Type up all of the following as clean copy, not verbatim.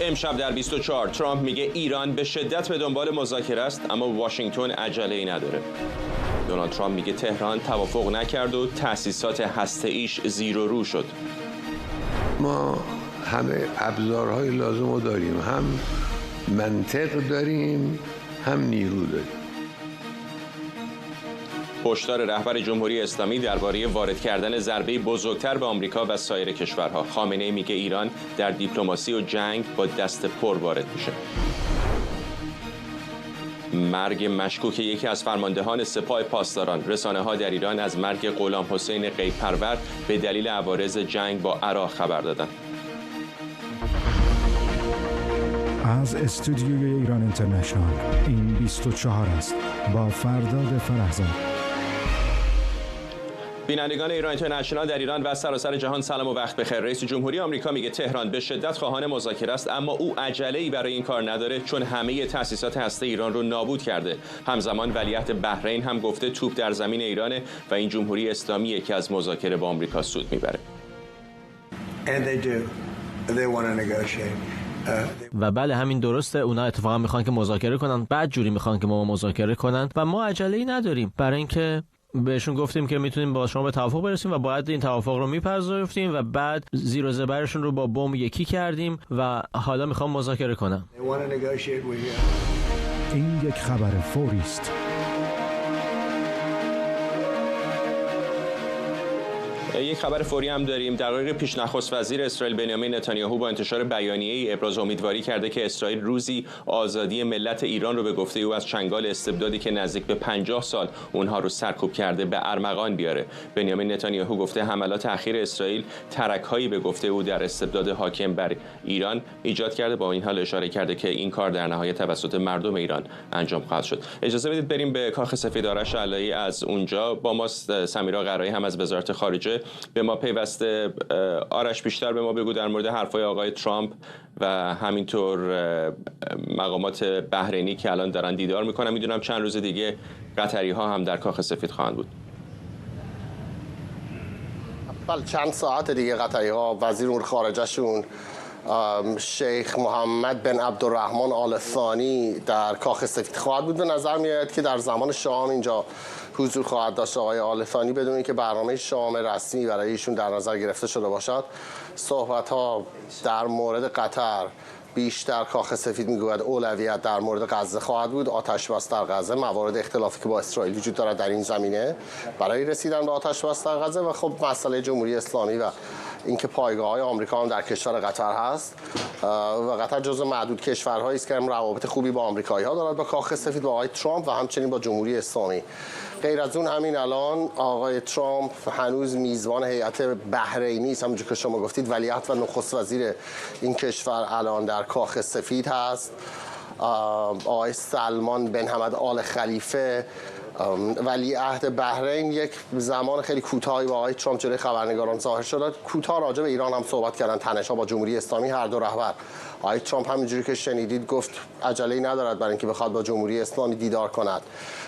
امشب در 24 ترامپ میگه ایران به شدت به دنبال مذاکره است اما واشنگتن عجله‌ای نداره. دونالد ترامپ میگه تهران توافق نکرد و تأسیسات هسته‌ایش زیر و رو شد. ما همه ابزارهای لازم رو داریم، هم منطق داریم هم نیرو داریم. هشدار رهبر جمهوری اسلامی درباره وارد کردن ضربه بزرگتر به آمریکا و سایر کشورها. خامنه‌ای میگه ایران در دیپلماسی و جنگ با دست پر وارد میشه. مرگ مشکوک یکی از فرماندهان سپاه پاسداران. رسانه‌ها در ایران از مرگ غلام حسین قیپرور به دلیل عوارض جنگ با عراق خبر دادند. از استودیوی ایران اینترنشنال این 24 است با فرداد فرهزاد. بینندگان ایران اینترنشنال در ایران و سراسر جهان سلام و وقت بخیر. رئیس جمهوری آمریکا میگه تهران به شدت خواهان مذاکره است اما او عجله‌ای برای این کار نداره چون همه تأسیسات هسته ایران رو نابود کرده. همزمان ولیعهد بحرین هم گفته توپ در زمین ایرانه و این جمهوری اسلامیه که از مذاکره با آمریکا سود میبره. و بله همین درسته، اونا اتفاقا میخوان که مذاکره کنن، بعد جوری میخوان که ما مذاکره کنن و ما عجله‌ای نداریم برای اینکه بهشون گفتیم که میتونیم با شما به توافق برسیم و باید این توافق رو میپذیرفتیم و بعد زیر و زبرشون رو با بمب یکی کردیم و حالا میخوام مذاکره کنم. این یک خبر فوری است. یک خبر فوری هم داریم. دقایق پیش نخست وزیر اسرائیل بنیامین نتانیاهو با انتشار بیانیه‌ای ابراز امیدواری کرده که اسرائیل روزی آزادی ملت ایران رو به گفته او از چنگال استبدادی که نزدیک به 50 سال اونها رو سرکوب کرده به ارمغان بیاره. بنیامین نتانیاهو گفته حملات اخیر اسرائیل ترک‌هایی به گفته او در استبداد حاکم بر ایران ایجاد کرده. با این حال اشاره کرده که این کار در نهایت توسط مردم ایران انجام خواهد شد. اجازه بدید بریم به کاخ سفید. آرش علایی از اونجا با ماست، سمیرا قرایی هم از وزارت خارجه به ما پیوسته. آرش بیشتر به ما بگو در مورد حرفای آقای ترامپ و همینطور مقامات بحرینی که الان دارن دیدار میکنن. میدونم چند روز دیگه قطری ها هم در کاخ سفید خواهند بود. بله چند ساعت دیگه قطری ها وزیر امور خارجه شون شیخ محمد بن عبدالرحمن آل ثانی در کاخ سفید خواهد بود. به نظر میاد که در زمان شام اینجا حضور خواهد داشت آقای آل ثانی بدون اینکه برنامه شام رسمی برای ایشون در نظر گرفته شده باشد. صحبت ها در مورد قطر بیشتر کاخ سفید میگوید اولویت در مورد غزه خواهد بود. آتش بس در غزه، موارد اختلافی که با اسرائیل وجود دارد در این زمینه برای رسیدن به آتش بس در غزه و خب مسئله جمهوری اسلامی و اینکه پایگاه‌های آمریکا هم در کشور قطر هست و قطر جزو معدود کشورهایی است که روابط خوبی با آمریکایی‌ها دارد، با کاخ سفید، با آقای ترامپ و همچنین با جمهوری اسلامی. غیر از اون همین الان آقای ترامپ هنوز میزبان هیئت بحرینی است، همونجور که شما گفتید ولیعهد و نخست وزیر این کشور الان در کاخ سفید هست. آقای سلمان بن حمد آل خلیفه ولیعهد بحرین یک زمان خیلی کوتاهی با آقای ترامپ جلوی خبرنگاران ظاهر شد. کوتاه راجع به ایران هم صحبت کردن، تنش‌ها با جمهوری اسلامی هر دو رهبر. آقای ترامپ همینجوری که شنیدید گفت عجله‌ای ندارد برای اینکه بخواد با جمهوری اسلامی دیدار کند.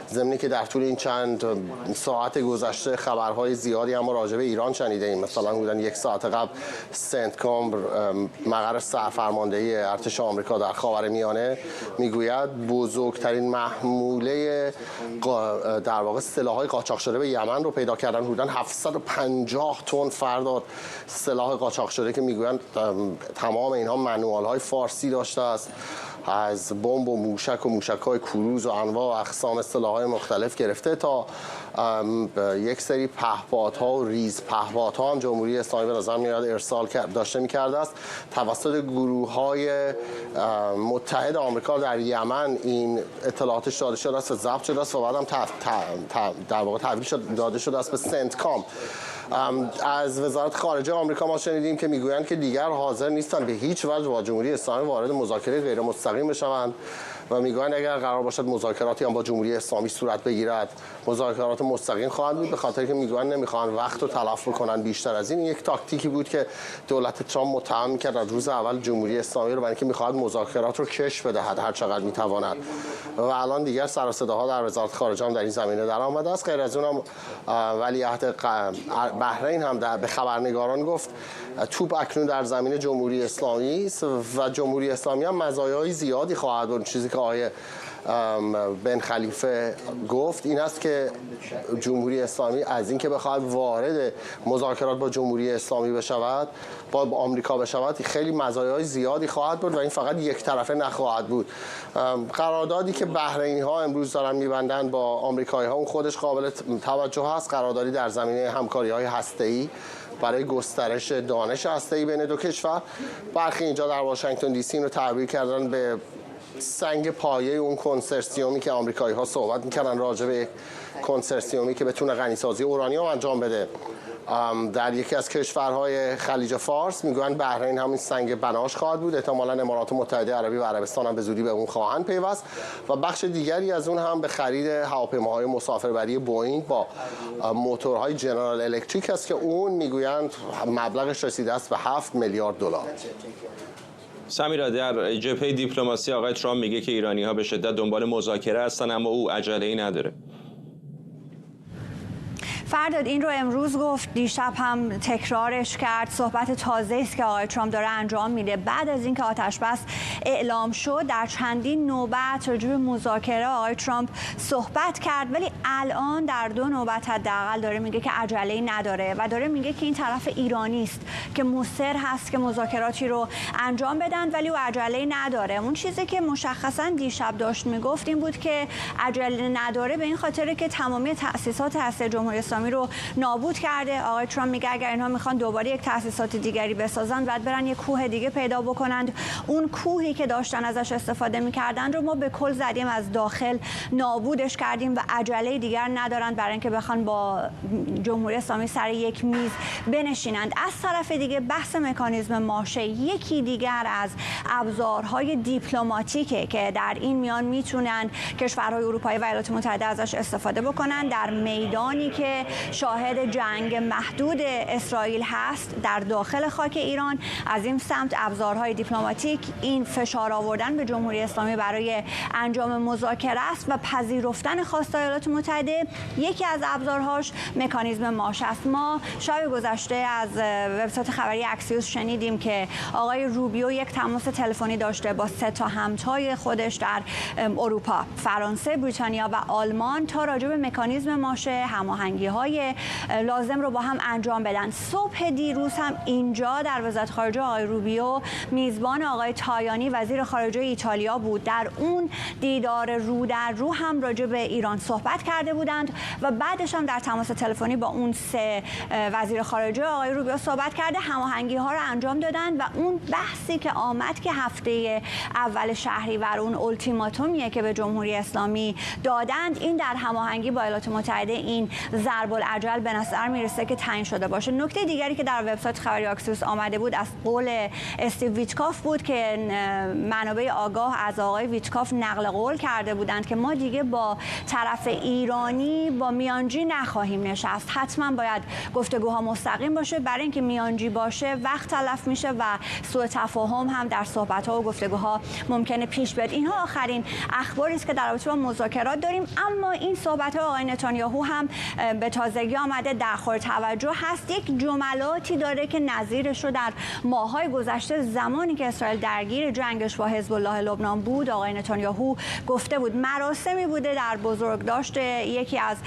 ضمنی که در طول این چند ساعت گذشته خبرهای زیادی هم راجع به ایران شنیدیم. مثلا بودن یک ساعت قبل سنتکام مقر سرفرماندهی ارتش آمریکا در خاورمیانه میگوید بزرگترین محموله در واقع سلاح‌های قاچاق شده به یمن رو پیدا کردن. حدوداً 750 تن فرداد سلاح قاچاق شده که میگویند تمام اینها منوال‌های فارسی داشته است، از بمب و موشک‌های کروز و انواع و اقسام سلاح‌های مختلف گرفته تا یک سری پهپادها و ریز پهپادها هم جمهوری اسلامی به نظر میاد ارسال داشته می‌کرده است. توسط گروه‌های متحد آمریکا در یمن این اطلاعاتش داده شده است و ضبط شده است و بعدم در واقع تحویل داده شده است به سنتکام. از وزارت خارجه آمریکا ما شنیدیم که میگویند که دیگر حاضر نیستند به هیچ وجه با جمهوری اسلامی وارد مذاکره غیر مستقیم بشوند و میگویند اگر قرار باشد مذاکراتی هم با جمهوری اسلامی صورت بگیرد مذاکرات مستقیم خواهد بود، به خاطر که میگویند نمیخوان وقت رو تلف بکنن بیشتر از این. یک تاکتیکی بود که دولت ترامپ متهم میکرد از روز اول جمهوری اسلامی رو برای اینکه میخواد مذاکرات رو کش بدهد هر چقدر میتواند و الان دیگر سر و صداها در وزارت خارجه هم در این زمینه در آمده است. غیر از اونم ولیعهد بحرین هم به خبرنگاران گفت توپ اکنون در زمین جمهوری اسلامی است و جمهوری اسلامی هم مزایای زیادی خواهد بود. چیزی که آقای بن خلیفه گفت این است که جمهوری اسلامی از اینکه بخواد وارد مذاکرات با جمهوری اسلامی بشود، با آمریکا بشود، خیلی مزایای زیادی خواهد بود و این فقط یک طرفه نخواهد بود. قراردادی که بحرینی ها امروز دارن میبندن با آمریکایی ها اون خودش قابل توجه هست. قراردادی در زمینه همکاری های هسته‌ای برای گسترش دانش هسته‌ای بین دو کشور. برخی اینجا در واشنگتن دی سی رو تعبیر کردن به سنگ پایه اون کنسرسیومی که آمریکایی ها صحبت میکردن راجع به کنسرسیومی که بتونه غنیسازی اورانیوم انجام بده در یکی از کشورهای خلیج فارس. میگوین بحرین همین سنگ بناش خواهد بود. احتمالاً امارات متحده عربی و عربستان هم به زودی به اون خواهند پیوست و بخش دیگری از اون هم به خرید هواپیماهای مسافربری بوئینگ با موتورهای جنرال الکتریک است که اون میگویند مبلغش رسیده است به 7 میلیارد دلار. سمیرا، در جبهه دیپلماسی آقای ترامپ میگه که ایرانی‌ها به شدت دنبال مذاکره هستن اما او عجله‌ای نداره. فرداد این رو امروز گفت، دیشب هم تکرارش کرد. صحبت تازه است که آقای ترامپ داره انجام میده بعد از اینکه آتش بس اعلام شد. در چندین نوبت راجع به مذاکره آقای ترامپ صحبت کرد، ولی الان در 2 نوبت حداقل داره میگه که عجله‌ای نداره و داره میگه که این طرف ایرانی است که مصر هست که مذاکراتی رو انجام بدن ولی او عجله‌ای نداره. اون چیزی که مشخصا دیشب داشت میگفت این بود که عجله نداره به این خاطره که تمامی تأسیسات هسته جمهوری اسلامی رو نابود کرده. آقای ترامپ میگه اگر اینها میخوان دوباره یک تأسیسات دیگری بسازن بعد برن یک کوه دیگه پیدا بکنند. اون کوهی که داشتن ازش استفاده میکردن رو ما به کل زدیم از داخل، نابودش کردیم و عجله دیگر ندارند برای اینکه بخوان با جمهوری اسلامی سر یک میز بنشینند. از طرف دیگه بحث مکانیزم ماشه یکی دیگر از ابزارهای دیپلماتیکه که در این میان میتونن کشورهای اروپایی و ایالات متحده ازش استفاده بکنن در میدانی که شاهد جنگ محدود اسرائیل هست در داخل خاک ایران. از این سمت ابزارهای دیپلماتیک این فشار آوردن به جمهوری اسلامی برای انجام مذاکره است و پذیرفتن خواستهای ایالات متحده یکی از ابزارهاش مکانیزم ماشه است. ما شب گذشته از وبسایت خبری اکسیوس شنیدیم که آقای روبیو یک تماس تلفنی داشته با 3 تا همتای خودش در اروپا، فرانسه، بریتانیا و آلمان تا راجع به مکانیزم ماشه هماهنگی‌های لازم رو با هم انجام بدن. صبح دیروز هم اینجا در وزارت خارجه آقای روبیو میزبان آقای تایانی وزیر خارجه ایتالیا بود. در اون دیدار رو در رو هم راجع به ایران صحبت کرده بودند و بعدش هم در تماس تلفنی با اون 3 وزیر خارجه آقای روبیو صحبت کرده، هماهنگی‌ها رو انجام دادن و اون بحثی که آمد که هفته اول شهریور اون التیماتومیه که به جمهوری اسلامی دادند، این در هماهنگی با ایالات متحده این ضرب العجل به نظر میرسه که تعیین شده باشه. نکته دیگری که در وبسایت خبری اکسیوس آمده بود از قول استیو ویتکاف بود که منابع آگاه از آقای ویتکاف نقل قول کرده بودند که ما دیگه با طرف ایرانی با میانجی نخواهیم نشست، حتما باید گفتگوها مستقیم باشه. برای اینکه میانجی باشه وقت تلف میشه و سوء تفاهم هم در صحبت‌ها و گفتگوها ممکنه پیش بیاد. اینها آخرین اخباری است که در رابطه با مذاکرات داریم. اما این صحبت‌ها آقای نتانیاهو هم به تازگی آمده در خور توجه هست. یک جملاتی داره که نظیرش رو در ماه‌های گذشته زمانی که اسرائیل درگیر جنگش با حزب الله لبنان بود آقای نتانیاهو گفته بود. مراسمی بوده در بزرگداشت یکی از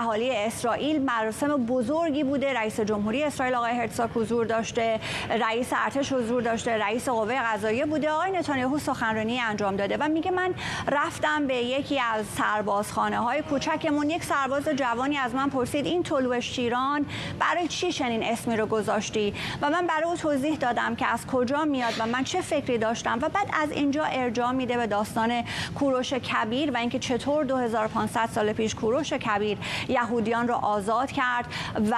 اهالی اسرائیل، مراسم بزرگی بوده. رئیس جمهوری اسرائیل آقای هرتزاگ حضور داشته، رئیس ارتش حضور داشته، رئیس قوه قضاییه بوده. آقای نتانیاهو سخنرانی انجام داده و میگه من رفتم به یکی از سربازخانه‌های کوچکمون، یک سرباز جوانی از من پرسید این طلوع شیران برای چی چنین اسمی رو گذاشتی و من برای او توضیح دادم که از کجا میاد و من چه فکری داشتم و بعد از اینجا ارجاع میده به داستان کوروش کبیر و اینکه چطور 2500 سال پیش کوروش کبیر یهودیان رو آزاد کرد و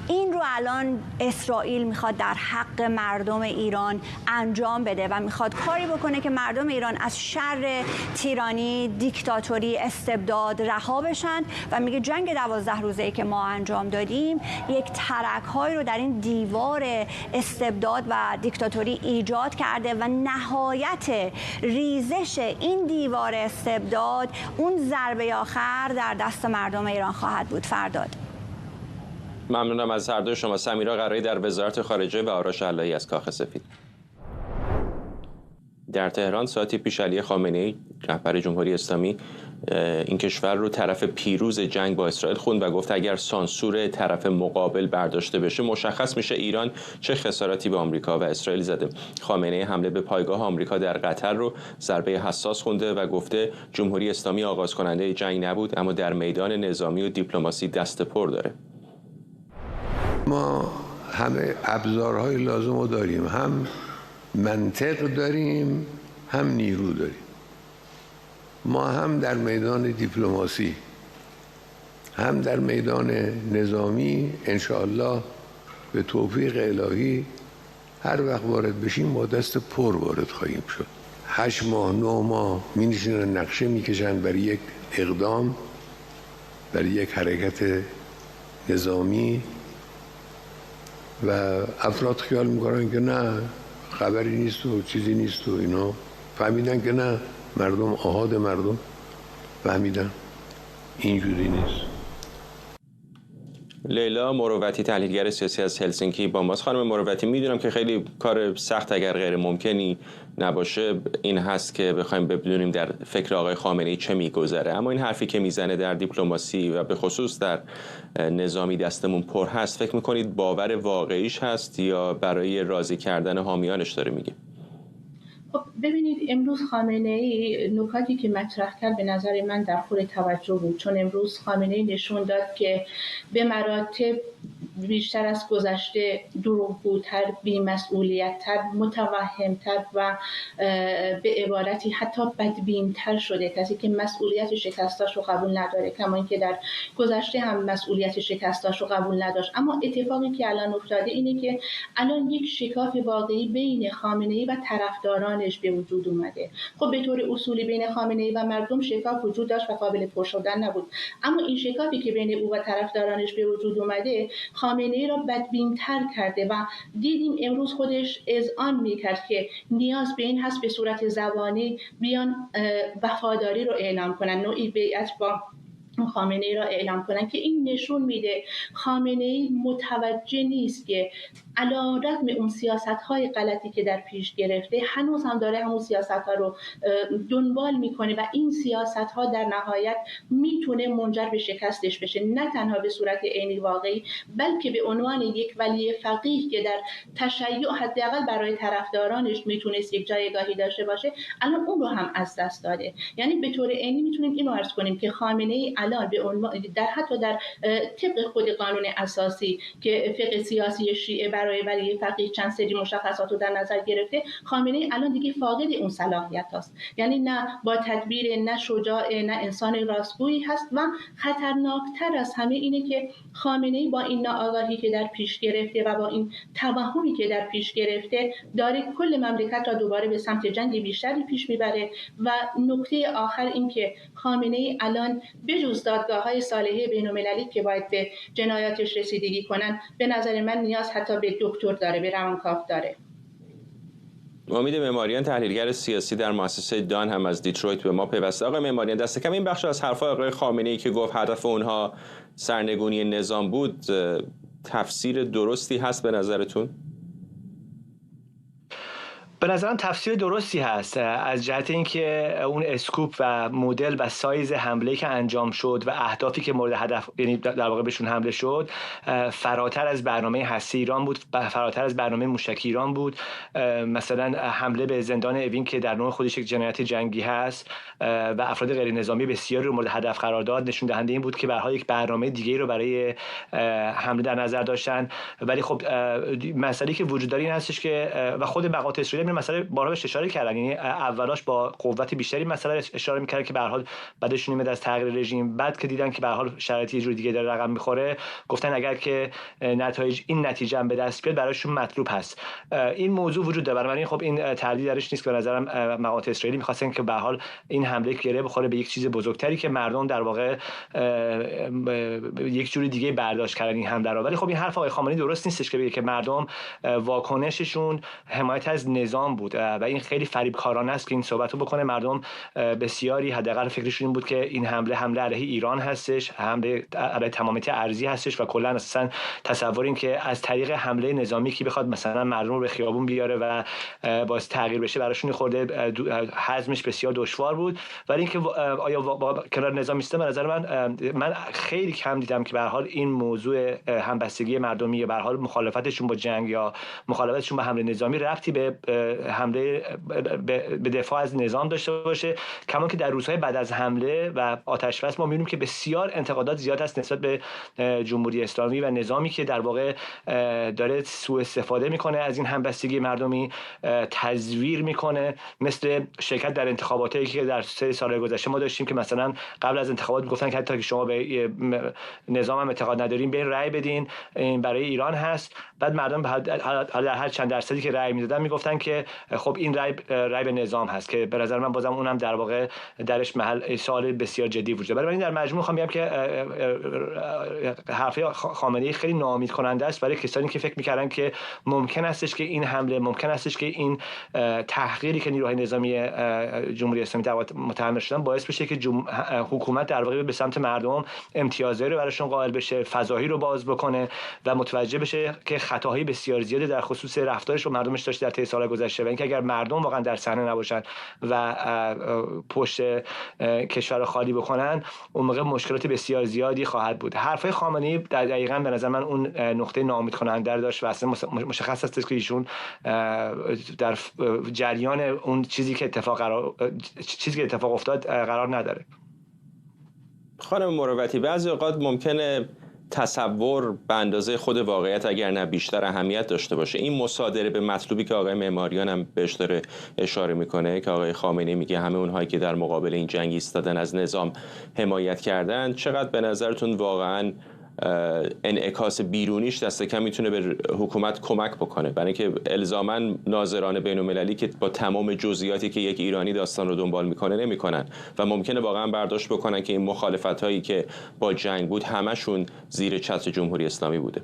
این رو الان اسرائیل میخواد در حق مردم ایران انجام بده و میخواد کاری بکنه که مردم ایران از شر تیرانی، دیکتاتوری، استبداد رها بشن و میگه جنگ 12 روزه‌ای که ما انجام دادیم یک ترک‌هایی رو در این دیوار استبداد و دیکتاتوری ایجاد کرده و نهایت ریزش این دیوار استبداد اون ضربه آخر در دست مردم ایران خواهد بود. فرداد ممنونم از هر دو شما. سمیرا قرایی در وزارت خارجه و آرش علایی از کاخ سفید. در تهران ساعتی پیش علی خامنه‌ای رهبر جمهوری اسلامی این کشور رو طرف پیروز جنگ با اسرائیل خوند و گفت اگر سانسور طرف مقابل برداشته بشه مشخص میشه ایران چه خساراتی به آمریکا و اسرائیل زده. خامنه‌ای حمله به پایگاه آمریکا در قطر رو ضربه حساس خونده و گفته جمهوری اسلامی آغاز کننده جنگ نبود اما در میدان نظامی و دیپلماسی دست پر داره. ما همه ابزارهای لازم رو داریم، هم منطق داریم هم نیرو داریم. ما هم در میدان دیپلماسی هم در میدان نظامی انشاءالله به توفیق الهی هر وقت وارد بشیم با دست پر وارد خواهیم شد. 8 ماه 9 ماه می نشینن نقشه میکشن برای یک اقدام، برای یک حرکت نظامی و افراد خیال میکنن که نه خبری نیست و چیزی نیست و اینا. فهمیدن که نه، مردم آحاد مردم فهمیدن اینجوری نیست. لیلا مروتی تحلیلگر سیاسی از هلسینکی با ماست. خانم مروتی، میدونم که خیلی کار سخت اگر غیر ممکنی نباشه این هست که بخوایم بدونیم در فکر آقای خامنه‌ای چه میگذره، اما این حرفی که میزنه در دیپلماسی و به خصوص در نظامی دستمون پر هست، فکر میکنید باور واقعیش هست یا برای راضی کردن حامیانش داره میگه؟ خب ببینید، امروز خامنه‌ای نکاتی که مطرح کرد به نظر من در خور توجه بود، چون امروز خامنه‌ای نشون داد که به مراتب بیشتر از گذشته دروغگوتر، بی‌مسئولیت‌تر، متوهم‌تر و به عبارتی حتی بدبین‌تر شده، کسی که مسئولیت شکستاش رو قبول نداره، کما اینکه در گذشته هم مسئولیت شکستاش رو قبول نداشت. اما اتفاقی که الان افتاده اینه که الان یک شکاف واقعی بین خامنه‌ای و طرفدارانش به وجود اومده. خب به طور اصولی بین خامنه‌ای و مردم شکاف وجود داشت و قابل پر شدن نبود، اما این شکافی که بین او و طرفدارانش به وجود اومده خامنه‌ای را بدبین‌تر کرده و دیدیم امروز خودش اذعان می‌کرد که نیاز به این هست به صورت زبانی بیان وفاداری رو اعلام کنن، نوعی بیعت با خامنه‌ای را اعلام کنن، که این نشون میده خامنه‌ای متوجه نیست که علی‌رغم اون سیاست‌های غلطی که در پیش گرفته هنوز هم داره همون سیاست‌ها رو دنبال میکنه و این سیاست‌ها در نهایت میتونه منجر به شکستش بشه، نه تنها به صورت عینی واقعی بلکه به عنوان یک ولی فقیه که در تشیع حداقل برای طرفدارانش میتونست یک جایگاهی داشته باشه، الان اون رو هم از دست داده. یعنی به طور عینی میتونیم اینو عرض کنیم که خامنه‌ای الان به عنوان حتی در طبق خود قانون اساسی که فقه سیاسی شیعه برای ولی فقیه چند سری مشخصات رو در نظر گرفته، خامنه‌ای الان دیگه فاقد اون صلاحیت هست. یعنی نه با تدبیر، نه شجاع، نه انسان راستگویی هست و خطرناکتر از همه اینه که خامنه‌ای با این ناآگاهی که در پیش گرفته و با این توهمی که در پیش گرفته داره کل مملکت را دوباره به سمت جنگ بیشتری پیش میبره. و نکته آخر این که خامنه‌ای الان بجز دادگاه‌های صالحه بین‌المللی که باید به جنایاتش رسیدگی کنن، به نظر من نیاز حتی به دکتر داره، به روانکاو داره. امید معماریان تحلیلگر سیاسی در مؤسسه دان هم از دیترویت به ما پیوسته. آقای معماریان، دست کم این بخش از حرف‌های آقای خامنه‌ای که گفت هدف اونها سرنگونی نظام بود، تفسیر درستی هست به نظرتون؟ به نظرم تفسیر درستی هست از جهت اینکه اون اسکوپ و مدل و سایز حمله که انجام شد و اهدافی که مورد هدف، یعنی در واقع بهشون حمله شد، فراتر از برنامه هسته ایران بود، فراتر از برنامه موشکی ایران بود. مثلا حمله به زندان اوین که در نوع خودش یک جنایت جنگی هست و افراد غیر نظامی بسیاری رو مورد هدف قرار داد، نشون دهنده این بود که به هر حال یک برنامه دیگه‌ای رو برای حمله در نظر داشتن. ولی خب مسئله که وجود داره این هستش که و خود بقات اسرائیل مسئله بارها بهش اشاره کردن، یعنی اولاش با قوت بیشتری مسئله اشاره می‌کردن که به هر حال بعدشون میاد از تغییر رژیم، بعد که دیدن که به هر حال شرایط یه جور دیگه داره رقم می‌خوره، گفتن اگر که این نتیجه هم به دست بیاد براشون مطلوب هست. این موضوع وجود داره، بنابراین خب این تردید درش نیست که به نظرم مقامات اسرائیلی می‌خواستن که به هر حال این حمله گره بخوره به یک چیز بزرگتری که مردم در واقع یک جوری دیگه برداشت کردن این حمله رو. ولی خب این حرف آقای خامنه‌ای درست نیستش که بگه که مردم واکنششون حمایت از نظام نظام بود و این خیلی فریبکارانه است که این صحبت رو بکنه. مردم بسیاری حداقل فکرشون این بود که این حمله علیه ایران هستش، حمله علیه تمامیت ارضی هستش و کلا اساسا تصور این که از طریق حمله نظامی که بخواد مثلا مردم رو به خیابون بیاره و باعث تغییر بشه براشون خورده هضمش بسیار دشوار بود. ولی اینکه آیا با کنار نظام ایسته، به نظر من خیلی کم دیدم که به هر حال این موضوع همبستگی مردمی یا به هر حال مخالفتشون با جنگ یا مخالفتشون با حمله نظامی ربطی به حمله به دفاع از نظام داشته باشه. کما که در روزهای بعد از حمله و آتش بس ما می‌بینیم که بسیار انتقادات زیاد است نسبت به جمهوری اسلامی و نظامی که در واقع داره سوء استفاده میکنه از این همبستگی مردمی، تزویر میکنه، مثل شرکت در انتخاباتی که در 3 سال گذشته ما داشتیم که مثلا قبل از انتخابات میگفتن که حتی که شما به نظام هم اعتقاد ندارین برین رأی بدین، این برای ایران هست. بعد مردم در هر چند درصدی که رأی میدادن میگفتن که خب این رأی به نظام هست، که به نظر من بازم اونم در واقع درش محل سوال بسیار جدی وجود داره. ولی در مجموع میخوام بگم که حرف خامنه‌ای خیلی ناامید کننده است برای کسانی که فکر میکردن که ممکن استش که این حمله، ممکن استش که این تحقیری که نیروهای نظامی جمهوری اسلامی در واقع متحمل شدن باعث بشه که حکومت در واقع به سمت مردم امتیازایی رو براشون قائل بشه، فضایی رو باز بکنه و متوجه بشه که خطاهای بسیار زیادی در خصوص رفتارش رو مردمش داشته در طی سال گذشته و اینکه اگر مردم واقعا در صحنه نباشن و پشت کشور رو خالی بکنن، اون موقع مشکلات بسیار زیادی خواهد بود. حرفای خامنه‌ای دقیقاً به نظر من اون نقطه ناامید کننده داشت و اصلا مشخص است که ایشون در جریان اون چیزی که اتفاق افتاد قرار نداره. خانم مروتی، بعضی اوقات ممکنه تصور به اندازه خود واقعیت اگر نه بیشتر اهمیت داشته باشه. این مصادره به مطلوبی که آقای معماریان هم بهش داره اشاره میکنه که آقای خامنه‌ای میگه همه اونهایی که در مقابل این جنگ ایستادن از نظام حمایت کردن، چقدر به نظرتون واقعاً انعکاس بیرونیش دست کم میتونه به حکومت کمک بکنه؟ برای اینکه الزاما ناظران بین‌المللی که با تمام جزئیاتی که یک ایرانی داستان رو دنبال میکنه نمیکنن و ممکنه واقعا برداشت بکنن که این مخالفتایی که با جنگ بود همشون زیر چتر جمهوری اسلامی بوده.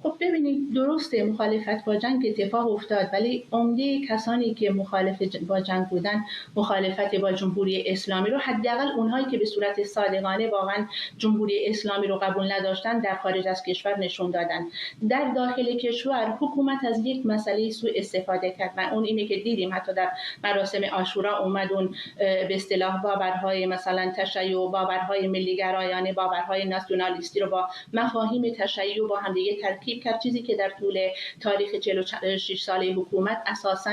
خب ببینید، درسته مخالفت با جنگ اتفاق افتاد، ولی عمده کسانی که مخالف با جنگ بودن مخالفت با جمهوری اسلامی رو، حداقل اونهایی که به صورت صادقانه واقعا جمهوری اسلامی رو قبول نداشتن، در خارج از کشور نشون دادن. در داخل کشور حکومت از یک مسئله سوء استفاده کرد و اون اینه که دیدیم حتی در مراسم عاشورا اومد اون به اصطلاح باورهای مثلا تشیع، باورهای ملی‌گرایانه، باورهای ناسیونالیستی رو با مفاهیم تشیع با هم دیگه ترکیب کرد، چیزی که در طول تاریخ 46 ساله حکومت اساساً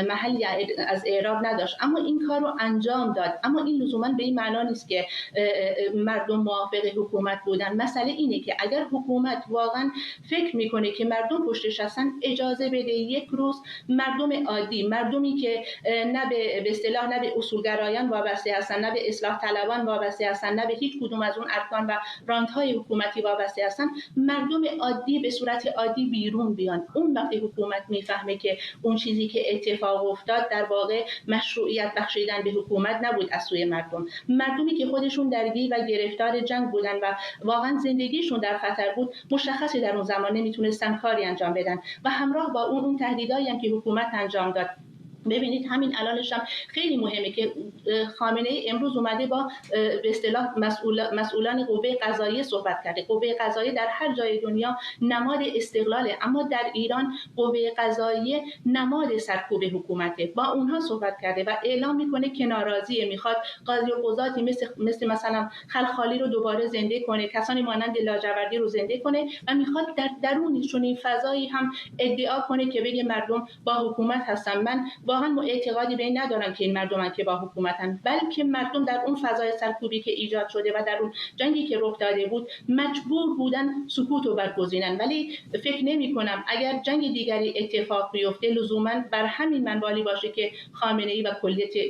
محلی از اعراب نداشت، اما این کار رو انجام داد. اما این لزوما به این معنا نیست که مردم موافق حکومت بودن. مسئله اینه که اگر حکومت واقعا فکر میکنه که مردم پشتش هستن، اجازه بده یک روز مردم عادی، مردمی که نه به اصطلاح نه به اصولگرایان وابسته هستن، نه به اصلاح طلبان وابسته هستن، نه به هیچ کدوم از اون ارکان و راندهای حکومتی وابسته هستن، مردم عادی به صورت عادی بیرون بیان. اون وقتی حکومت میفهمه که اون چیزی که اتفاق افتاد در واقع مشروعیت بخشیدن به حکومت نبود از سوی مردمی که خودشون درگیر و گرفتار جنگ بودن و واقعا زندگیشون در خطر بود، مشخصی در اون زمان نمیتونستن کاری انجام بدن و همراه با اون تهدیدایی هم که حکومت انجام داد. ببینید همین الانش هم خیلی مهمه که خامنه‌ای امروز اومده با به اصطلاح مسئولان قوه قضاییه صحبت کرده. قوه قضاییه در هر جای دنیا نماد استقلاله، اما در ایران قوه قضاییه نماد سرکوب حکومته. با اونها صحبت کرده و اعلام میکنه که ناراضیه، میخواد قاضی و قضاتی مثلا خلخالی رو دوباره زنده کنه، کسانی مانند لاجوردی رو زنده کنه و میخواد در درونشون این فضایی هم ادعا کنه که بگه مردم با حکومت هستن. من واقعا اعتقادی به این ندارم که این مردمن که با حکومتن، بلکه مردم در اون فضای سرکوبی که ایجاد شده و در اون جنگی که رخ داده بود مجبور بودن سکوت رو برگزینن. ولی فکر نمی کنم اگر جنگ دیگری اتفاق بیفته لزوما بر همین منوالی باشه که خامنه‌ای و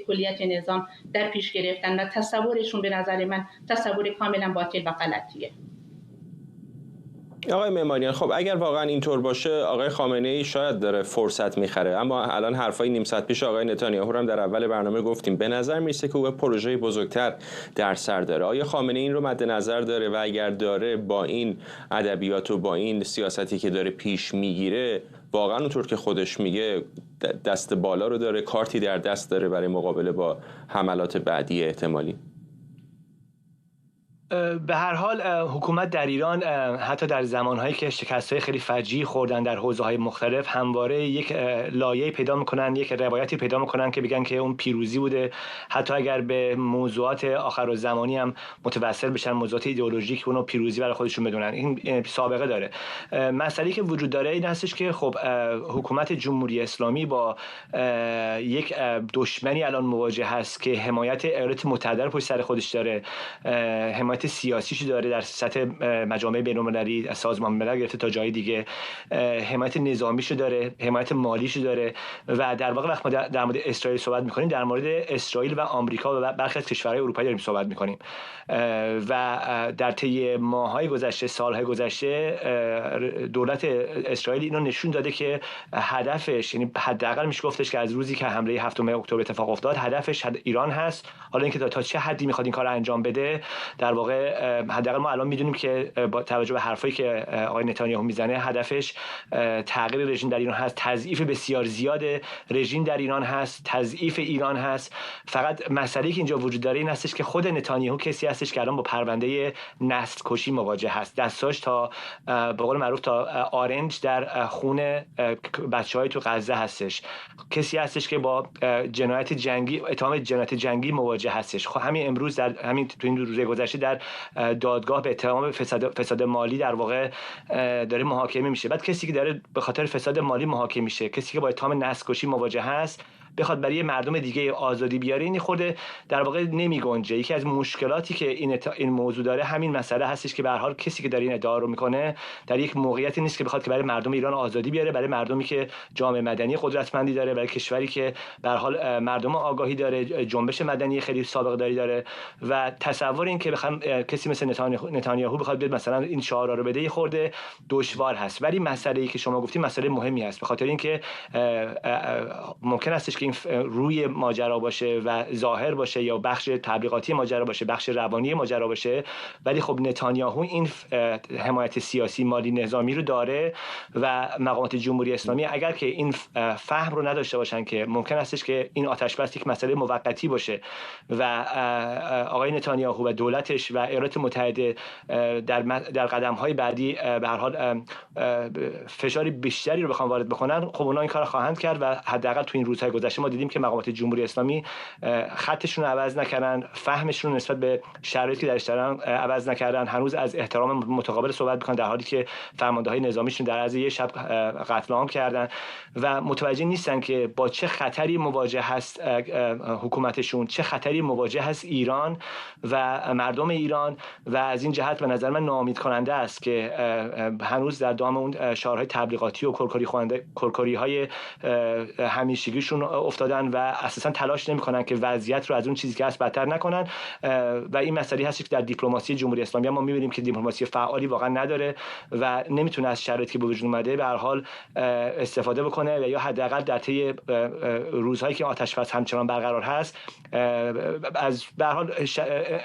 کلیت نظام در پیش گرفتن و تصورشون به نظر من تصور کاملا باطل و غلطیه. آقای معماریان، خب اگر واقعا اینطور باشه آقای خامنه‌ای شاید داره فرصت میخره، اما الان حرفای نیم ساعت پیش آقای نتانیاهو هم در اول برنامه گفتیم به نظر میرسه که او پروژه بزرگتر در سر داره. آیا خامنه‌ای این رو مد نظر داره و اگر داره با این ادبیات و با این سیاستی که داره پیش میگیره واقعا اونطور که خودش میگه دست بالا رو داره، کارتی در دست داره برای مقابله با حملات بعدی احتمالی؟ به هر حال حکومت در ایران حتی در زمانهایی که شکست‌های خیلی فجیعی خوردن در حوزه‌های مختلف همواره یک لایه‌ای پیدا می‌کنن، یک روایتی پیدا می‌کنن که بگن که اون پیروزی بوده، حتی اگر به موضوعات آخرالزمانی هم متوسل بشن، موضوعات ایدئولوژیک اونو پیروزی برای خودشون بدونن. این سابقه داره. مسئله‌ای که وجود داره این هستش که خب حکومت جمهوری اسلامی با یک دشمنی الان مواجه هست که حمایت ایالات متحده رو پشت سر خودش داره، حمایت سیاسیشو داره در سطح مجامع بین‌المللی، سازمان ملل گرفته تا جای دیگه، حمایت نظامیشو داره، حمایت مالیشو داره. و در واقع وقتی ما در مورد اسرائیل صحبت می‌کنیم، در مورد اسرائیل و آمریکا و برخی از کشورهای اروپایی داریم صحبت می‌کنیم. و در طی ماه‌های گذشته، سال‌های گذشته، دولت اسرائیل اینو نشون داده که هدفش، یعنی حداقل میشه گفتش که از روزی که حمله 7 اکتبر اتفاق افتاد، هدفش ایران هست. حالا اینکه تا چه حدی می‌خواد این کارو انجام بده، در واقع حداقل ما الان میدونیم که با توجه به حرفایی که آقای نتانیاهو میزنه، هدفش تغییر رژیم در ایران هست، تضعیف بسیار زیاد رژیم در ایران هست، تضعیف ایران هست. فقط مسئله‌ای که اینجا وجود داره این هستش که خود نتانیاهو کسی هستش که الان با پرونده نسل کشی مواجه هست. دستاش تا به قول معروف تا آرنج در خون بچه‌های تو غزه هستش. کسی هستش که با جنایت جنگی، اتهام جنایت جنگی مواجه هستش. خب همین امروز در همین تو این روز گذشته در دادگاه به اتهام فساد مالی در واقع داره محاکمه میشه. بعد کسی که داره به خاطر فساد مالی محاکمه میشه، کسی که با اتهام نسل کشی مواجه هست، بخواد برای مردم دیگه آزادی بیاره، این خورده در واقع نمیگنجه. یکی از مشکلاتی که این موضوع داره همین مسئله هستش که به هر حال کسی که داره این ادعا رو میکنه در یک موقعیتی نیست که بخواد که برای مردم ایران آزادی بیاره، برای مردمی که جامعه مدنی قدرتمندی داره، برای کشوری که به هر حال مردم آگاهی داره، جنبش مدنی خیلی سابقه داره. و تصور این که بخوام کسی مثل نتانیاهو بخواد بیاد مثلا این شعارا رو بده، خورده دشوار هست. ولی مسئله‌ای که شما گفتید مسئله مهمی هست، به خاطر اینکه ممکن است که این روی ماجرا باشه و ظاهر باشه یا بخش تبلیغاتی ماجرا باشه، بخش روانی ماجرا باشه، ولی خب نتانیاهو این حمایت سیاسی، مالی، نظامی رو داره و مقامات جمهوری اسلامی اگر که این فهم رو نداشته باشن که ممکن استش که این آتش بس یک مسئله موقتی باشه و آقای نتانیاهو و دولتش و ایالات متحده در قدم‌های بعدی به هر حال فشار بیشتری رو بخوام وارد بکنن، خب اونا این کارو خواهند کرد. و حداقل تو این روزهای گذشته ما دیدیم که مقامات جمهوری اسلامی خطشون رو عوض نکردن، فهمشون نسبت به شرایطی که درش دارن عوض نکردن، هنوز از احترام متقابل صحبت می‌کنن، در حالی که فرمانده‌های نظامیشون در عرض یه شب قتل عام کردن و متوجه نیستن که با چه خطری مواجه هست حکومتشون، چه خطری مواجه هست ایران و مردم ایران. و از این جهت به نظر من ناامید کننده است که هنوز در دام اون شعارهای تبلیغاتی و کرکری‌های همیشگیشون افتادن و اساسا تلاش نمی‌کنن که وضعیت رو از اون چیزی که هست بدتر نکنن. و این مسئله هست که در دیپلماسی جمهوری اسلامی ما می‌بینیم که دیپلماسی فعالی واقعا نداره و نمیتونه از شرایطی که به وجود اومده به هر حال استفاده بکنه و یا حداقل در طی روزهایی که آتش بس همچنان برقرار هست از به هر حال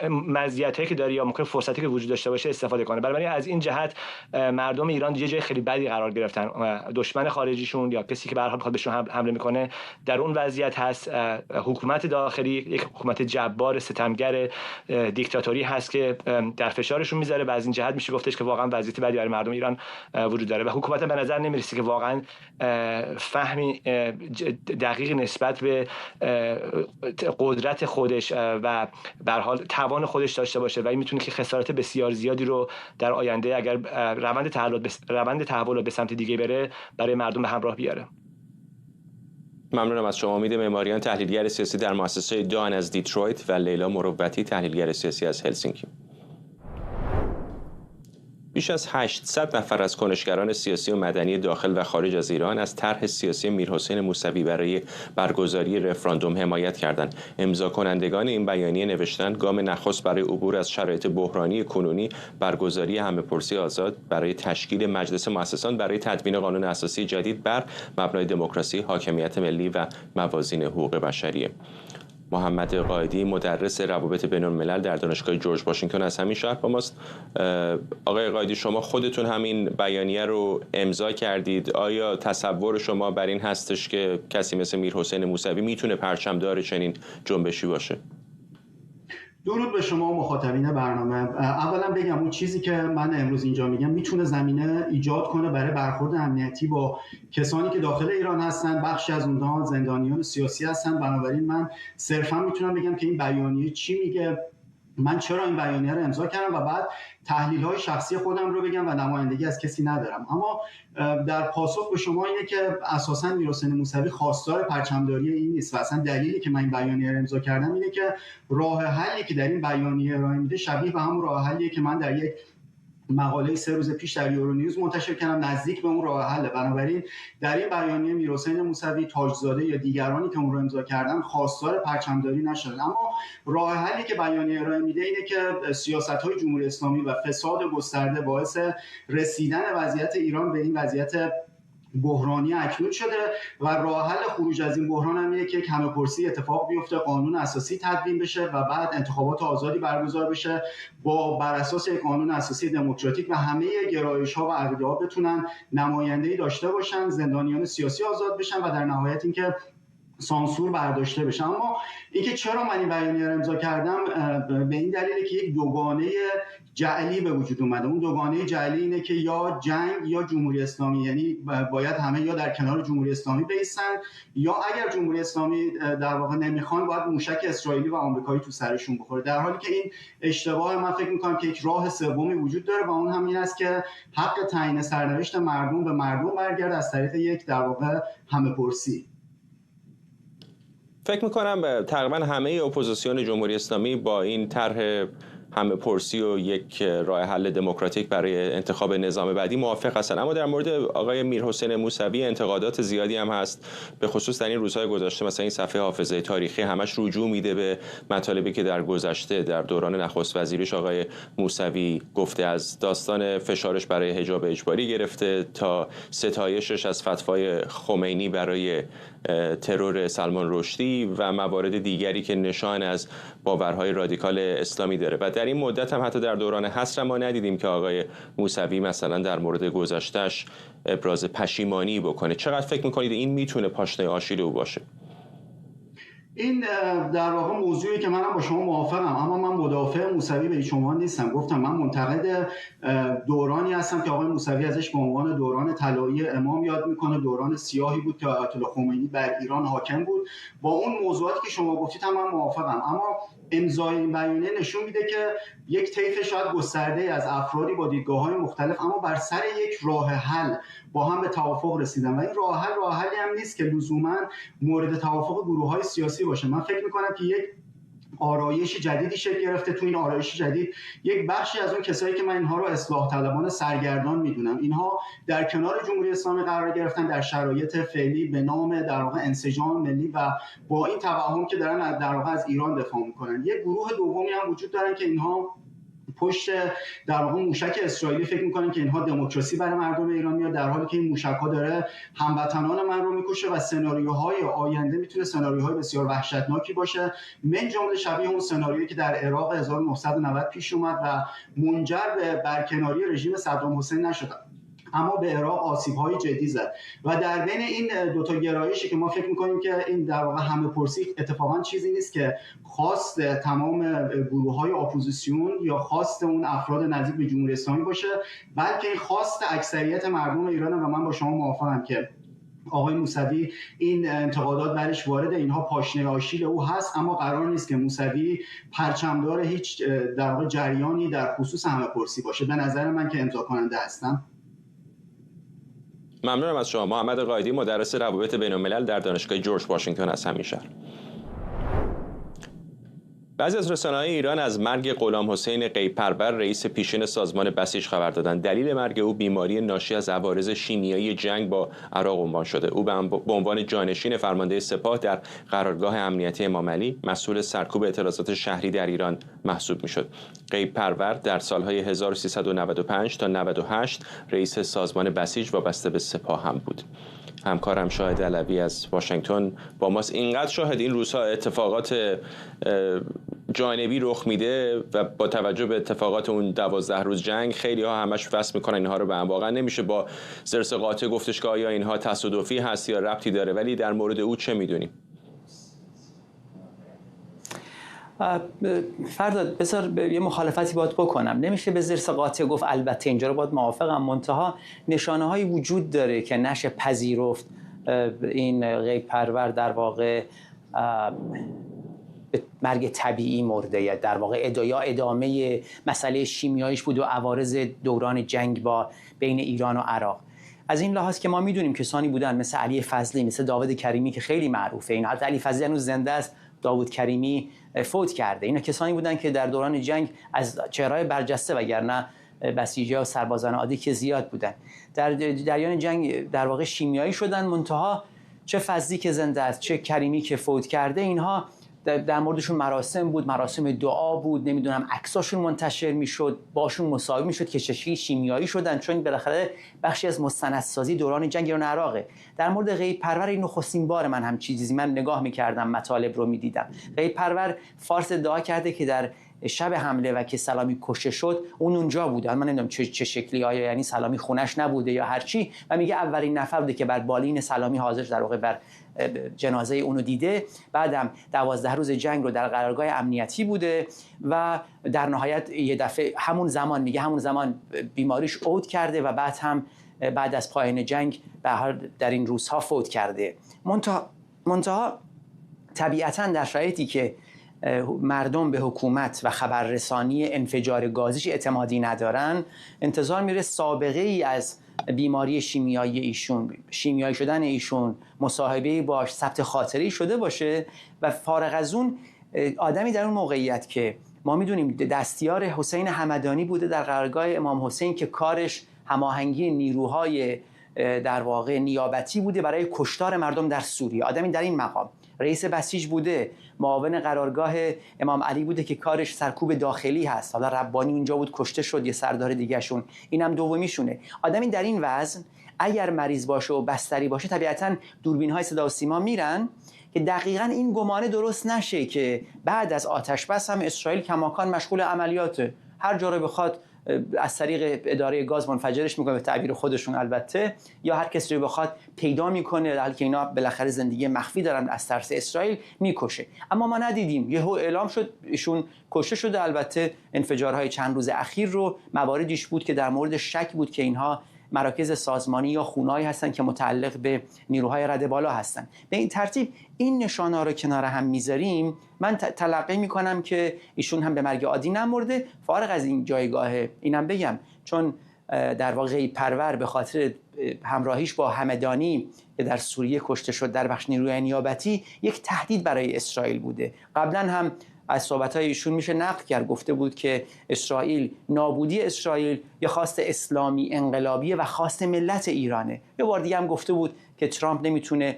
مزیتایی که داره یا ممکن فرصتی که وجود داشته باشه استفاده کنه. بنابراین از این جهت مردم ایران یه جای خیلی بدی قرار گرفتن. دشمن خارجیشون یا کسی که به هر حال بخواد بهشون حمله میکنه در اون وضعیت هست. حکومت داخلی یک حکومت جبار، ستمگر، دیکتاتوری هست که در فشارشون میذاره و از این جهت میشه گفتش که واقعا وضعیت بدی برای مردم ایران وجود داره و حکومت به نظر نمیرسه که واقعا فهمی دقیق نسبت به قدرت خودش و به هر حال توان خودش داشته باشه و این میتونه که خسارات بسیار زیادی رو در آینده اگر روند تحول به سمت دیگه بره برای مردم به همراه بیاره. ممنونم از شما. امید معماریان، تحلیلگر سیاسی در مؤسسه دان از دیترویت و لیلا مروتی، تحلیلگر سیاسی از هلسینکی. بیش از 800 نفر از کنشگران سیاسی و مدنی داخل و خارج از ایران از طرح سیاسی میرحسین موسوی برای برگزاری رفراندوم حمایت کردند. امضا کنندگان این بیانیه نوشتند گام نخست برای عبور از شرایط بحرانی کنونی برگزاری همه‌پرسی آزاد برای تشکیل مجلس مؤسسان برای تدوین قانون اساسی جدید بر مبنای دموکراسی، حاکمیت ملی و موازین حقوق بشریه. محمد قائدی مدرس روابط بین‌الملل در دانشگاه جورج واشنگتن از همین شهر با ماست. آقای قائدی، شما خودتون همین بیانیه رو امضا کردید. آیا تصور شما بر این هستش که کسی مثل میرحسین موسوی میتونه پرچمدار چنین جنبشی باشه؟ درود به شما مخاطبین برنامه. اولا بگم اون چیزی که من امروز اینجا میگم میتونه زمینه ایجاد کنه برای برخورد امنیتی با کسانی که داخل ایران هستن. بخشی از اونها زندانیان سیاسی هستن. بنابراین من صرفا میتونم بگم که این بیانیه چی میگه، من چرا این بیانیه رو امضا کردم و بعد تحلیل‌های شخصی خودم رو بگم و نمایندگی از کسی ندارم. اما در پاسخ به شما اینه که اساساً میرحسین موسوی خواستار پرچمداری این نیست و اصلا دلیلی که من این بیانیه رو امضا کردم اینه که راه حلی که در این بیانیه ارائه میده شبیه به همون راه حلیه که من در یک مقاله 3 روز پیش در یورونیوز منتشر کردم، نزدیک به اون راه حله. بنابراین در این بیانیه میرحسین موسوی، تاجزاده یا دیگرانی که اون رو امضا کردن خواستار پرچمداری نشدن. اما راه حلی که بیانیه ارائه میده اینه که سیاست‌های جمهوری اسلامی و فساد گسترده باعث رسیدن وضعیت ایران به این وضعیت بحرانی اکنون شده و راه حل خروج از این بحران هم اینه که یک همه‌پرسی اتفاق بیفته، قانون اساسی تدوین بشه و بعد انتخابات آزادی برگزار بشه بر اساس یک قانون اساسی دموکراتیک و همه گرایش‌ها و عقیده‌ها بتونن نماینده‌ای داشته باشن، زندانیان سیاسی آزاد بشن و در نهایت اینکه سانسور برداشته بشه. اما اینکه چرا من این بیانیه رو امضا کردم به این دلیله که یک دوگانه جعلی به وجود اومده. اون دوگانه جعلی اینه که یا جنگ یا جمهوری اسلامی، یعنی باید همه یا در کنار جمهوری اسلامی بایستن یا اگر جمهوری اسلامی در واقع نمیخوان باید موشک اسرائیلی و آمریکایی تو سرشون بخوره، در حالی که این اشتباه. من فکر می‌کنم که یک راه سومی وجود داره و اون هم این است که حق تعیین سرنوشت مردم به مردم برگرده از طریق یک در واقع همه‌پرسی. فکر میکنم تقریبا همه اپوزیسیون جمهوری اسلامی با این طرح همه‌پرسی و یک راه حل دموکراتیک برای انتخاب نظام بعدی موافق هستند. اما در مورد آقای میرحسین موسوی انتقادات زیادی هم هست، به خصوص در این روزهای گذشته. مثلا این صفحه حافظه تاریخی همش رجوع میده به مطالبی که در گذشته در دوران نخست وزیریش آقای موسوی گفته، از داستان فشارش برای حجاب اجباری گرفته تا ستایشش از فتوای خمینی برای ترور سلمان رشدی و موارد دیگری که نشان از باورهای رادیکال اسلامی داره. و در این مدت هم حتی در دوران حصر ما ندیدیم که آقای موسوی مثلا در مورد گذشته‌اش ابراز پشیمانی بکنه. چقدر فکر میکنید این میتونه پاشنه آشیل او باشه؟ این در واقع موضوعی که منم با شما موافقم، اما من مدافع موسوی به شما نیستم. گفتم من منتقد دورانی هستم که آقای موسوی ازش به عنوان دوران طلایی امام یاد میکنه، دوران سیاهی بود که آیت الله خمینی بر ایران حاکم بود. با اون موضوعاتی که شما گفتید هم من موافقم، اما امضای این بیانیه نشون میده که یک طیف شاید گسترده از افرادی با دیدگاه‌های مختلف اما بر سر یک راه حل با هم به توافق رسیدن و این راه حلی هم نیست که لزوما مورد توافق گروه‌های سیاسی باشه. من فکر می‌کنم که یک آرایش جدیدی شکل گرفته. تو این آرایش جدید یک بخشی از اون کسایی که من اینها رو اصلاح طلبان سرگردان میدونم، اینها در کنار جمهوری اسلامی قرار گرفتن در شرایط فعلی به نام در واقع انسجام ملی و با این توهم که دارن در واقع از ایران دفاع میکنن. یک گروه دومی هم وجود دارن که اینها پشت در واقع موشک اسرائیلی فکر میکنن که اینها دموکراسی برای مردم ایران میاد، در حالی که این موشک‌ها داره هموطنان من رو میکشه و سناریوهای آینده میتونه سناریوهای بسیار وحشتناکی باشه، من جمله شبیه اون سناریویی که در عراق 1990 پیش اومد و منجر به برکناری رژیم صدام حسین نشد اما به عراق آسیب‌های جدی زد. و در بین این دو تا گرایشی که ما فکر می‌کنیم که این در واقع همه‌پرسی اتفاقاً چیزی نیست که خواست تمام گروه‌های اپوزیسیون یا خواست اون افراد نزدیک به جمهوری اسلامی باشه، بلکه این خواست اکثریت مردم ایران و من با شما موافقم که آقای موسوی این انتقادات برش وارد، اینها پاشنه آشیل او هست، اما قرار نیست که موسوی پرچمدار هیچ در واقع جریانی در خصوص همه‌پرسی باشه. به نظر من که امضا کننده هستم. ممنونم از شما. محمد قائدی، مدرس روابط بین‌الملل در دانشگاه جورج واشنگتن از همین شهر. بعضی از رسانه‌های ایران از مرگ غلام حسین قیپرور رئیس پیشین سازمان بسیج خبر دادند. دلیل مرگ او بیماری ناشی از عوارض شیمیایی جنگ با عراق عنوان شده. او به عنوان جانشین فرمانده سپاه در قرارگاه امنیتی امامعلی مسئول سرکوب اعتراضات شهری در ایران محسوب می‌شد. قیپرور در سالهای 1395 تا 98 رئیس سازمان بسیج وابسته به سپاه هم بود. همکارم شاهد علوی از واشنگتن با ماست. اینقدر شاهد این روزها اتفاقات جانبی رخ میده و با توجه به اتفاقات اون 12 روز جنگ خیلی ها همش وصل میکنن اینها رو به هم. واقعا نمیشه با زرس قاطع گفتش که آیا اینها تصادفی هست یا ربطی داره، ولی در مورد او چه میدونیم؟ فرداد بذار یه مخالفتی باید بکنم. نمیشه به زرس قاطع گفت، البته اینجا رو باید موافقم، منتها نشانه هایی وجود داره که نشه پذیرفت این غیب پرور در واقع به مرگ طبیعی مرده، در واقع ادامه مسئله شیمیاییش بود و عوارض دوران جنگ با بین ایران و عراق. از این لحاظ که ما میدونیم کسانی بودن مثل علی فضلی، مثل داوود کریمی که خیلی معروفه، این حتی علی فضلی هنوز زنده است، داوود کریمی فوت کرده، اینا کسانی بودن که در دوران جنگ از چهره‌های برجسته، وگرنه بسیجی‌ها و سربازان عادی که زیاد بودن، در جریان جنگ در واقع شیمیایی شدن. منتها چه فضلی که زنده است چه کریمی که فوت کرده، اینها در موردشون مراسم بود، مراسم دعا بود، نمیدونم عکساشون منتشر میشد، باشون مصاحبه میشد که چشی شیمیایی شدن، چون بالاخره بخشی از مستندسازی دوران جنگ ایران عراقه. در مورد غیب پرور این نخستین بار من چیزی من نگاه میکردم، مطالب رو میدیدم. غیب پرور فارس ادعا کرده که در شب حمله و که سلامی کشته شد اونجا بوده. من نمیدونم چه شکلی، آیا یعنی سلامی خونش نبوده یا هر چی، و میگه اولین نفر بوده که بر بالین سلامی حاضر در واقع بر جنازه اونو دیده. بعدم 12 روز جنگ رو در قرارگاه امنیتی بوده و در نهایت یه دفعه همون زمان بیماریش عود کرده و بعد هم بعد از پایان جنگ در این روزها فوت کرده. منتها طبیعتاً در شرایطی که مردم به حکومت و خبررسانی انفجار گازیش اعتمادی ندارن، انتظار میره سابقه ای از بیماری شیمیایی ایشون، شیمیایی شدن ایشون، مصاحبه‌ای باش، ثبت خاطره‌ای شده باشه. و فارغ از اون آدمی در اون موقعیت که ما میدونیم دستیار حسین همدانی بوده در قرارگاه امام حسین که کارش هماهنگی نیروهای در واقع نیابتی بوده برای کشتار مردم در سوریه، آدمی در این مقام رئیس بسیج بوده، معاون قرارگاه امام علی بوده که کارش سرکوب داخلی هست، حالا ربانی اونجا بود کشته شد، یه سردار دیگه شون، اینم دومیشونه. آدمی در این وزن اگر مریض باشه و بستری باشه، طبیعتاً دوربین‌های صدا و سیما میرن که دقیقاً این گمانه درست نشه که بعد از آتش بس هم اسرائیل کماکان مشغول عملیاته، هر جا رو بخواد از طریق اداره گاز منفجرش میکنه، به تعبیر خودشون البته، یا هر کسی رو بخواد پیدا میکنه، در حالی که اینا بالاخره زندگی مخفی دارن از ترس اسرائیل، میکشه. اما ما ندیدیم، یهو اعلام شد ایشون کشته شده. البته انفجارهای چند روز اخیر رو مواردیش بود که در مورد شک بود که اینها مراکز سازمانی یا خونه‌ای هستن که متعلق به نیروهای رده بالا هستن. به این ترتیب این نشانه‌ها رو کنار هم میذاریم، من تلقی میکنم که ایشون هم به مرگ عادی نمرده. فارغ از این جایگاه اینم بگم، چون در واقع پرور به خاطر همراهیش با همدانی که در سوریه کشته شد در بخش نیروی نیابتی یک تهدید برای اسرائیل بوده. قبلا هم از صحبت‌های ایشون میشه نقل کرد، گفته بود که اسرائیل، نابودی اسرائیل یا خواست اسلامی انقلابیه و خواست ملت ایرانه. یه بار دیگه هم گفته بود که ترامپ نمیتونه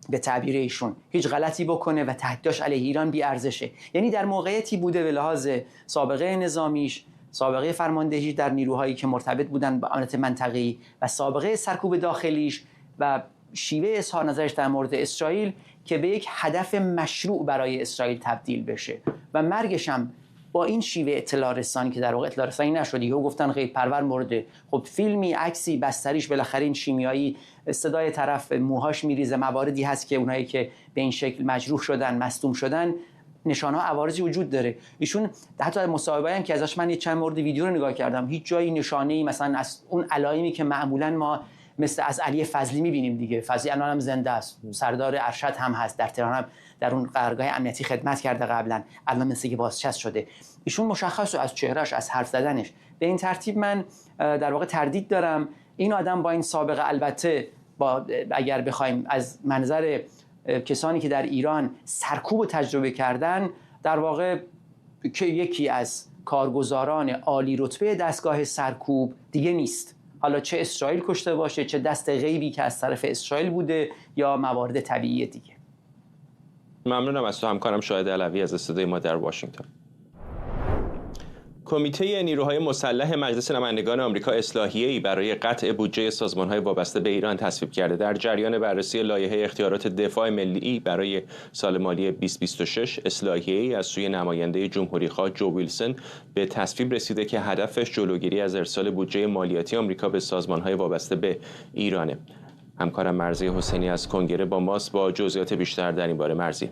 به تعبیر ایشون هیچ غلطی بکنه و تهدیدش علیه ایران بی ارزشه. یعنی در موقعیتی بوده به لحاظ سابقه نظامیش، سابقه فرماندهی در نیروهایی که مرتبط بودن با امنیت منطقه‌ای و سابقه سرکوب داخلیش و شیوه اظهار نظرش در مورد اسرائیل که به یک هدف مشروع برای اسرائیل تبدیل بشه و مرگش هم با این شیوه اطلاع رسانی که در واقع اطلاع رسانی نشد، یهو گفتن غیب پرور مرده. خب فیلمی، عکسی، بستریش، بالاخره این شیمیایی صدای طرف موهاش میریزه، مواردی هست که اونایی که به این شکل مجروح شدن، مصدوم شدن، نشانه‌ها عوارضی وجود داره. ایشون حتی در مصاحبه‌ای هم که ازش من چند مورد ویدیو رو نگاه کردم، هیچ جایی نشانه‌ای مثلا از اون علائمی که معمولاً ما مثل از علی فضلی می‌بینیم دیگه، فضلی الان هم زنده است، سردار ارشد هم هست، در تهران هم در اون قرارگاه امنیتی خدمت کرده قبلا، الان مثل که بازنشسته شده. ایشون مشخصه از چهرهش، از حرف زدنش. به این ترتیب من در واقع تردید دارم این آدم با این سابقه، البته با اگر بخوایم از منظر کسانی که در ایران سرکوب و تجربه کردن، در واقع که یکی از کارگزاران عالی رتبه دستگاه سرکوب دیگه نیست. حالا چه اسرائیل کشته باشه، چه دست غیبی که از طرف اسرائیل بوده یا موارد طبیعی دیگه. ممنونم از تو همکارم شاهد علوی از استودیوی ما در واشنگتن. کمیته نیروهای مسلح مجلس نمایندگان آمریکا اصلاحیه‌ای برای قطع بودجه سازمان‌های وابسته به ایران تصویب کرده. در جریان بررسی لایحه اختیارات دفاع ملی برای سال مالی 2026 اصلاحیه‌ای از سوی نماینده جمهوری‌خواه جو ویلسون به تصویب رسیده که هدفش جلوگیری از ارسال بودجه مالیاتی آمریکا به سازمان‌های وابسته به ایرانه. همکارم مرضی حسینی از کنگره با ماست با جزئیات بیشتر در این باره. مرضی.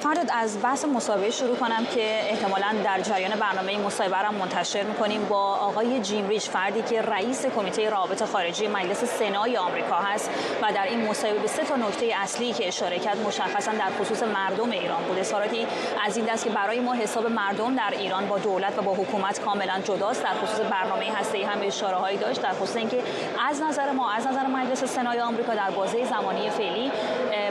فرداد، از بحث مصاحبه شروع کنم که احتمالاً در جریان برنامه این مصاحبه را منتشر می‌کنیم با آقای جیم ریچ، فردی که رئیس کمیته روابط خارجی مجلس سنای آمریکا هست و در این مصاحبه به 3 نکته اصلی که اشاره کرد مشخصاً در خصوص مردم ایران بود. اظهاراتی از این دست که برای ما حساب مردم در ایران با دولت و با حکومت کاملاً جداست. در خصوص برنامه هسته‌ای هم اشاره‌هایی داشت در خصوص اینکه از نظر مجلس سنای آمریکا در بازه زمانی فعلی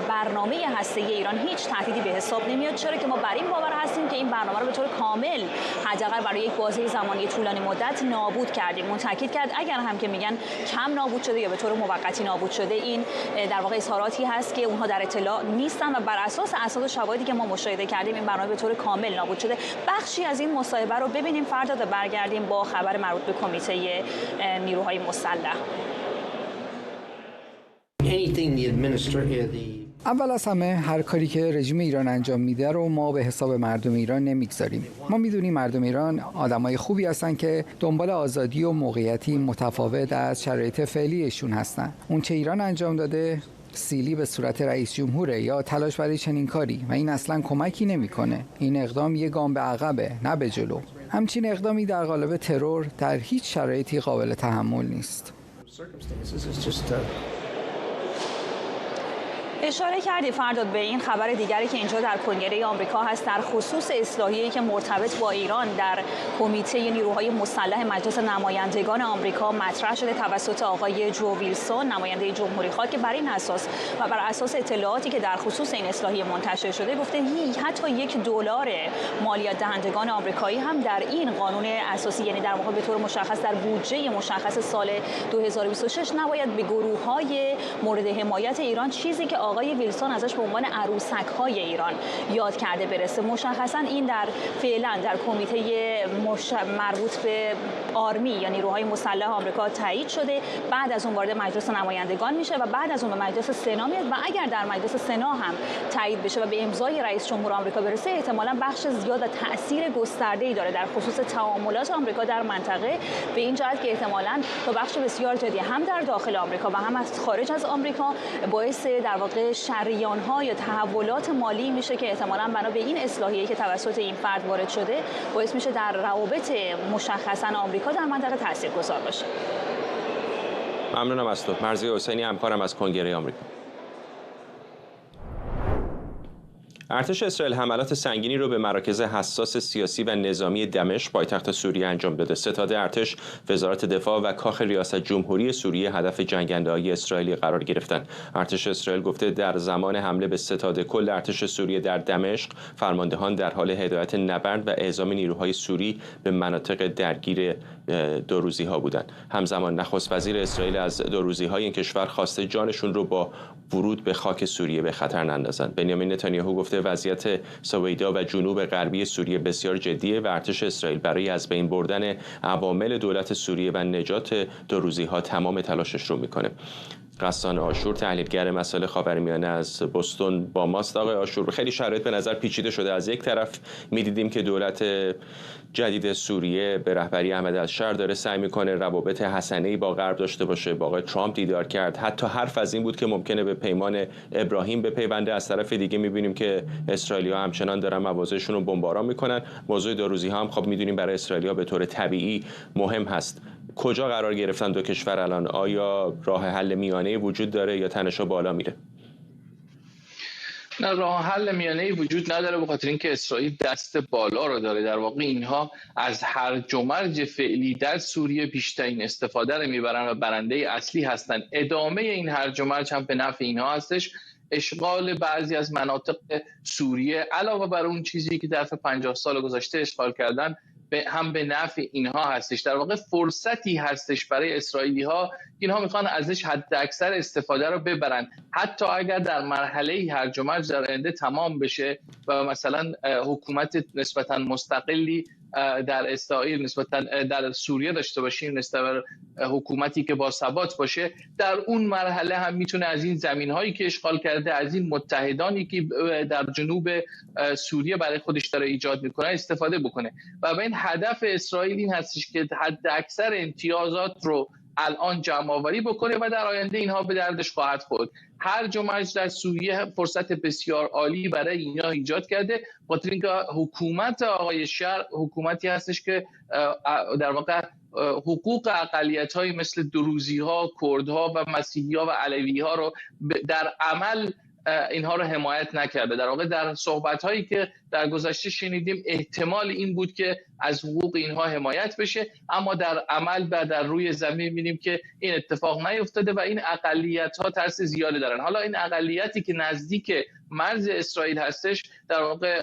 برنامه هسته‌ای ایران هیچ تهدیدی به حساب نمیاد، چرا که ما بر این باور هستیم که این برنامه رو به طور کامل حداقل برای یک بازه زمانی طولانی مدت نابود کردیم. اون تاکید کرد اگر هم که میگن کم نابود شده یا به طور موقتی نابود شده، این در واقع اظهاراتی هست که اونها در اطلاع نیستن و بر اساس اسناد و شواهدی که ما مشاهده کردیم این برنامه به طور کامل نابود شده. بخشی از این مصاحبه رو ببینیم فرداد و برگردیم با خبر مربوط به کمیته نیروهای مسلح. اول از همه هر کاری که رژیم ایران انجام میده رو ما به حساب مردم ایران نمیگذاریم. ما میدونیم مردم ایران آدمای خوبی هستن که دنبال آزادی و موقعیتی متفاوت از شرایط فعلیشون هستن. اون چه ایران انجام داده سیلی به صورت رئیس جمهوره یا تلاش برای چنین کاری و این اصلا کمکی نمیکنه. این اقدام یه گام به عقبه نه به جلو. همچین اقدامی در قالب ترور در هیچ شرایطی قابل تحمل نیست. اشاره کردی فرداد به این خبر دیگری که اینجا در کنگره آمریکا هست در خصوص اصلاحیه‌ای که مرتبط با ایران در کمیته نیروهای مسلح مجلس نمایندگان آمریکا مطرح شده توسط آقای جو ویلسون، نماینده جمهوری‌خواه، که بر این اساس و بر اساس اطلاعاتی که در خصوص این اصلاحیه منتشر شده گفته حتی $1 مالیات دهندگان آمریکایی هم در این قانون اساسی، یعنی در واقع به طور مشخص در بودجه مشخص سال 2026 نباید به گروه‌های مورد حمایت ایران، چیزی که آقای ویلسون ازش به عنوان عروسک‌های ایران یاد کرده برسه. مشخصاً این فعلا در کمیته مربوط به آرمی یا نیروهای مسلح آمریکا تایید شده، بعد از اون وارد مجلس نمایندگان میشه و بعد از اون به مجلس سنا میاد و اگر در مجلس سنا هم تایید بشه و به امضای رئیس جمهور آمریکا برسه، احتمالاً بخش زیاد و تأثیر گسترده‌ای داره در خصوص تعاملات آمریکا در منطقه، به این جهت که احتمالاً تا بخش بسیار زیادی هم در داخل آمریکا و هم از خارج از آمریکا باعث در واقع شریان‌ها یا تحولات مالی میشه که احتمالاً بنا به این اصلاحیه‌ای که توسط این فرد وارد شده باعث میشه در روابط مشخصاً آمریکا در منطقه تاثیرگذار باشه. ممنونم از تو. مرضی حسینی، همکارم از کنگره آمریکا. ارتش اسرائیل حملات سنگینی رو به مراکز حساس سیاسی و نظامی دمشق پایتخت سوریه انجام داده. ستاد ارتش، وزارت دفاع و کاخ ریاست جمهوری سوریه هدف جنگنده‌های اسرائیلی قرار گرفتند. ارتش اسرائیل گفته در زمان حمله به ستاد کل ارتش سوریه در دمشق، فرماندهان در حال هدایت نبرد و اعزام نیروهای سوری به مناطق درگیر دو روزی‌ها بودند. همزمان نخست وزیر اسرائیل از دو روزی‌های این کشور خواسته جانشون رو با ورود به خاک سوریه به خطر نندازند. بنیامین نتانیاهو گفته وضعیت سویدا و جنوب غربی سوریه بسیار جدیه و ارتش اسرائیل برای از بین بردن عوامل دولت سوریه و نجات دو روزی‌ها تمام تلاشش رو میکنه. غسان آشور، تحلیلگر مسائل خاورمیانه از بوستون با ماست. آقای آشور، خیلی شرایط به نظر پیچیده شده. از یک طرف می‌دیدیم که دولت جدید سوریه به رهبری احمد الشر داره سعی می‌کنه روابط حسنه‌ای با غرب داشته باشه، با آقای ترامپ دیدار کرد، حتی حرف از این بود که ممکنه به پیمان ابراهیم بپیونده. از طرف دیگه می‌بینیم که اسرائیلی‌ها همچنان دارن مواضعشون رو بمباران می‌کنن. موضوع دو روزی‌ها هم خب می‌دونیم برای اسرائیلی‌ها به طور طبیعی مهم هست. کجا قرار گرفتن دو کشور الان؟ آیا راه حل میانه‌ای وجود داره یا تنش‌ها بالا میره؟ نه، راه حل میانه‌ای وجود نداره، به خاطر اینکه اسرائیل دست بالا رو داره. در واقع اینها از هرج و مرج فعلی در سوریه بیشترین استفاده رو میبرن و برنده اصلی هستن. ادامه این هرج و مرج هم به نفع اینها هستش. اشغال بعضی از مناطق سوریه علاوه بر اون چیزی که در 50 سال گذشته اشغال کردن، هم به نفع اینها هستش. در واقع فرصتی هستش برای اسرائیلی‌ها، اینها میخوان ازش حد اکثر استفاده رو ببرن، حتی اگر در مرحله هرج و مرج در آینده تمام بشه و مثلا حکومت نسبتا مستقلی در اسرائیل نسبتا در سوریه داشته باشیم، نسبت حکومتی که با ثبات باشه، در اون مرحله هم میتونه از این زمین‌هایی که اشغال کرده، از این متحدانی که در جنوب سوریه برای خودش داره ایجاد میکنه استفاده بکنه. و به این هدف اسرائیل این هستش که حد اکثر امتیازات رو الان جمع آوری بکنه و در آینده اینها به دردش خواهد خورد. هرج و مرج در سوریه فرصت بسیار عالی برای اینا ایجاد کرده، خاطر اینکه حکومت آقای شر حکومتی هستش که در واقع حقوق اقلیت‌های مثل دروزی‌ها، کردها و مسیحی‌ها و علوی‌ها رو در عمل اینها رو حمایت نکرده. در واقع در صحبت‌هایی که در گذشته شنیدیم احتمال این بود که از حقوق اینها حمایت بشه، اما در عمل و در روی زمین می‌بینیم که این اتفاق نیفتاده و این اقلیت‌ها ترس زیاده دارن. حالا این اقلیتی که نزدیک مرز اسرائیل هستش در واقع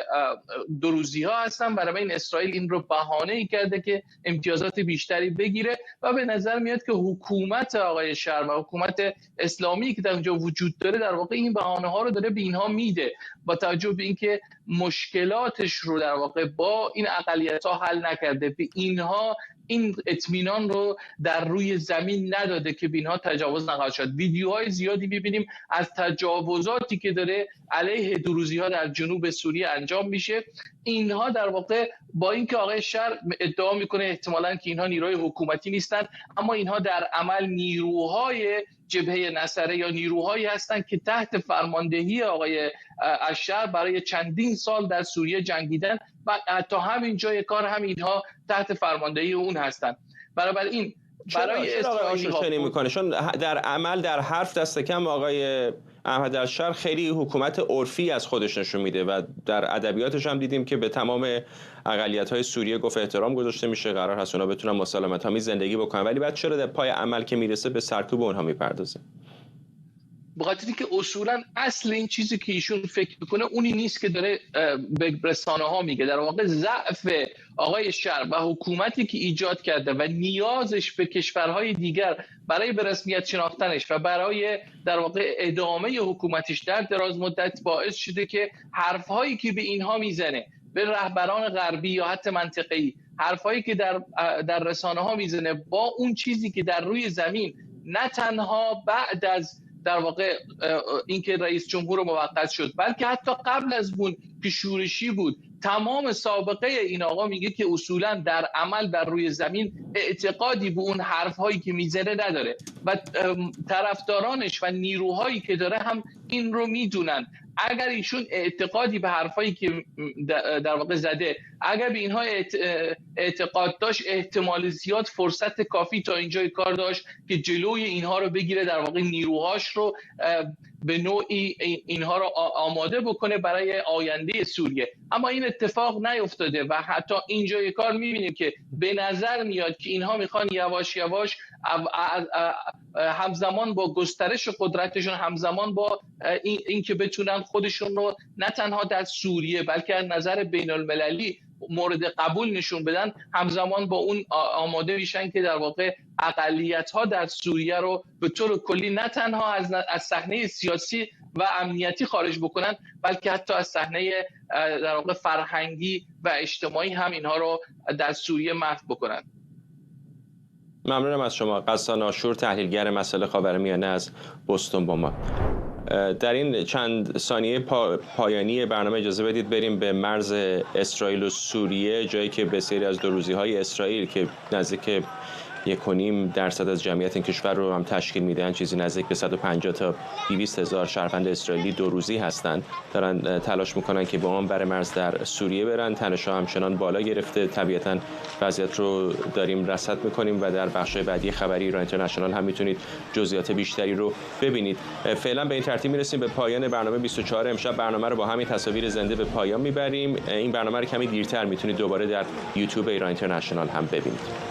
دروزی‌ها هستن، برای این اسرائیل این رو بهانه‌ای کرده که امتیازات بیشتری بگیره و به نظر میاد که حکومت آقای شر و حکومت اسلامی که در اونجا وجود داره در واقع این بهانه‌ها رو داره به اینها میده، با توجه به اینکه مشکلاتش رو در واقع با این اقلیت‌ها حل نکرده، به اینها این اطمینان رو در روی زمین نداده که به اینها تجاوز نخواهد شد. ویدیوهای زیادی می‌بینیم از تجاوزاتی که داره علیه دروزی‌ها در جنوب سوریه انجام میشه. اینها در واقع با اینکه آقای شر ادعا میکنه احتمالاً که اینها نیروهای حکومتی نیستن، اما اینها در عمل نیروهای جبهه نصره یا نیروهایی هستند که تحت فرماندهی آقای اشر برای چندین سال در سوریه جنگیدن و تا همین جای کار هم اینها تحت فرماندهی اون هستند. بنابراین برای اسرائیل میکنه، چون در عمل در حرف دست کم آقای احمد الشر خیلی حکومت عرفی از خودش نشون میده و در ادبیاتش هم دیدیم که به تمام اقلیت‌های سوریه گفت احترام گذاشته میشه، قرار هست اونا بتونن مسالمت‌آمیز زندگی بکنن، ولی بعد چرا در پای عمل که میرسه به سرکوب اونها میپردازه؟ بخاطر اینکه اصولا اصل این چیزی که ایشون فکر میکنه اونی نیست که داره به رسانه‌ها میگه. در واقع ضعف آقای شر و حکومتی که ایجاد کرده و نیازش به کشورهای دیگر برای به رسمیت شناختنش و برای در واقع ادامه حکومتش در دراز مدت باعث شده که حرفهایی که به اینها میزنه، به رهبران غربی یا حتی منطقه‌ای، حرفهایی که در رسانه‌ها میزنه با اون چیزی که در روی زمین، نه تنها بعد از در واقع اینکه رئیس جمهور موقت شد بلکه حتی قبل از اون که شورشی بود، تمام سابقه این آقا میگه که اصولا در عمل در روی زمین اعتقادی به اون حرفهایی که میزنه نداره و طرفدارانش و نیروهایی که داره هم این رو میدونن. اگر ایشون اعتقادی به حرفایی که در واقع زده، اگر به اینها اعتقاد داشت، احتمال زیاد فرصت کافی تا اینجای کار داشت که جلوی اینها رو بگیره، در واقع نیروهاش رو به نوعی اینها رو آماده بکنه برای آینده سوریه. اما این اتفاق نیفتاده و حتی اینجای کار میبینیم که به نظر میاد که اینها میخوان یواش یواش همزمان با گسترش قدرتشون، همزمان با این که بتونن خودشون رو نه تنها در سوریه بلکه از نظر بین المللی مورد قبول نشون بدن، همزمان با اون آماده میشن که در واقع اقلیت‌ها در سوریه رو به طور کلی نه تنها از صحنه سیاسی و امنیتی خارج بکنن، بلکه حتی از صحنه در واقع فرهنگی و اجتماعی هم اینها رو در سوریه محو بکنن. ممنونم از شما. غسان آشور، تحلیلگر مسائل خاورمیانه از بوستون با ما. در این چند ثانیه پایانی برنامه اجازه بدید بریم به مرز اسرائیل و سوریه، جایی که بسیاری از دروزی‌های اسرائیل که نزدیک 1.5% از جمعیت این کشور رو هم تشکیل میدن، چیزی نزدیک به 150 تا 200 هزار شهروند اسرائیلی دروزی هستند، دارن تلاش میکنن که با اون بر مرز در سوریه برن. تنش‌ها همچنان بالا گرفته. طبیعتاً وضعیت رو داریم رصد میکنیم و در بخش بعدی خبری ایران اینترنشنال هم میتونید جزئیات بیشتری رو ببینید. فعلا به این ترتیب میرسیم به پایان برنامه 24 امشب. برنامه رو با همین تصاویر زنده به پایان میبریم. این برنامه رو کمی دیرتر میتونید دوباره در یوتیوب ایران اینترنشنال هم ببینید.